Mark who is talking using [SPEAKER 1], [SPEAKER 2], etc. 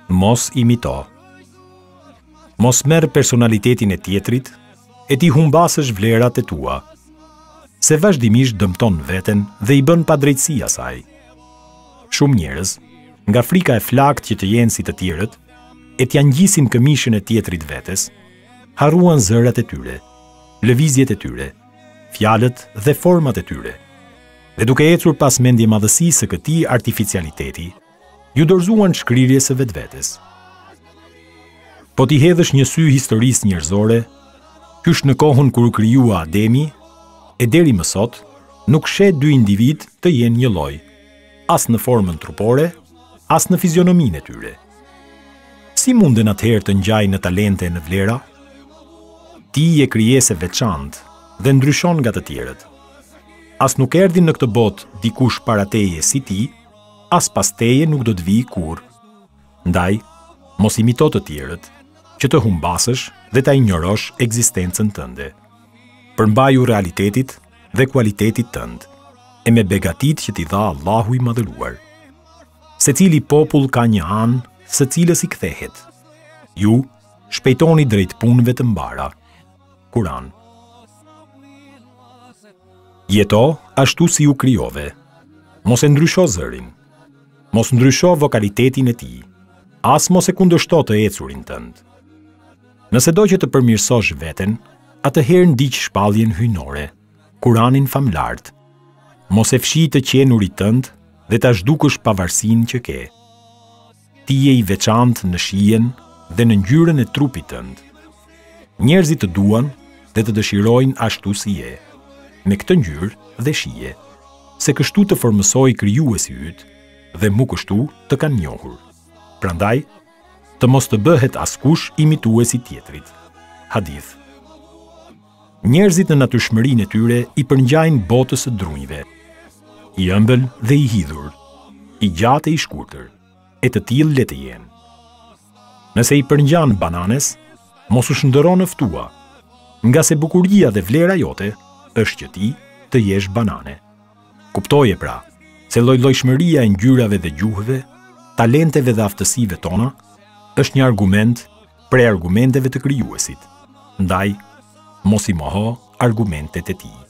[SPEAKER 1] Mos imito. Mos merr personalitetin e tjetrit, e ti humbasësh vlerat e tua, se vazhdimisht dëmton veten dhe i bën padrejtësi asaj. Shumë njerëz, nga frika e flakt që të jenë si të tjerët, e t'ja ngjisin këmishën e tjetrit vetes, harruan zërat e tyre, lëvizjet e tyre, fjalët dhe format e tyre. Dhe duke ecur pas mendje madhësisë së këtij artificialiteti, ju dorëzuan shkrirjes së vetvetes. Po t'i hedhësh një sy historisë njerëzore, qysh në kohën kur u krijua Ademi, e deri më sot, nuk sheh dy individ të jenë një lloj, as në formën trupore, as në fizionominë e tyre. Si munden atëherë të ngjajnë në talente e në vlera? Ti je krijesë e veçantë dhe ndryshon nga të tjerët. As nuk erdhi në këtë botë dikush para teje si ti, as pas teje nuk do të vijë kurrë. Ndaj, mos imito të tjerët, që të humbasësh dhe ta injorosh ekzistencën tënde. Përmbaju realitetit dhe kualitetit tënd, e me begatit që t'i dha Allahu i madhëruar. Secili popull ka një anë së cilës i kthehet. Ju shpejtoni drejt punëve të mbara. Kur'an. Jeto ashtu si u krijove. Mos e ndrysho zërin. Mos ndrysho vokalitetin e tij. As mos e kundërshto të ecurin tënd. Nëse do që të përmirësosh veten, atëherë ndiq shpalljen hyjnore, Kur'anin famlart. Mos e fshi të qenurit tënd dhe ta zhdukësh pavarësinë që ke. Ti je i veçantë në shijen dhe në ngjyrën e trupit tënd. Njerëzit të duan dhe të dëshirojnë ashtu si je, me këtë ngjyrë dhe shije, se kështu të formësoi krijuesi yt dhe mu kështu të kanë njohur. Prandaj, të mos të bëhet askush imituesi tjetrit. Hadith. Njerëzit në natyrshmërinë e tyre i përngjajnë botës së drunjve, i ëmbël dhe i hidhur, i gjatë e i shkurtër, e të tillë le të jenë. Nëse i përngjan bananes, mos u shndërro në ftua, nga se bukuria dhe vlera jote është që ti të jesh banane. Kuptoje pra, se lloj-llojshmëria e ngjyrave dhe gjuhëve, talenteve dhe aftësive tona, është një argument prej argumenteve të krijuesit. Ndaj, mos i moho argumentet e tij.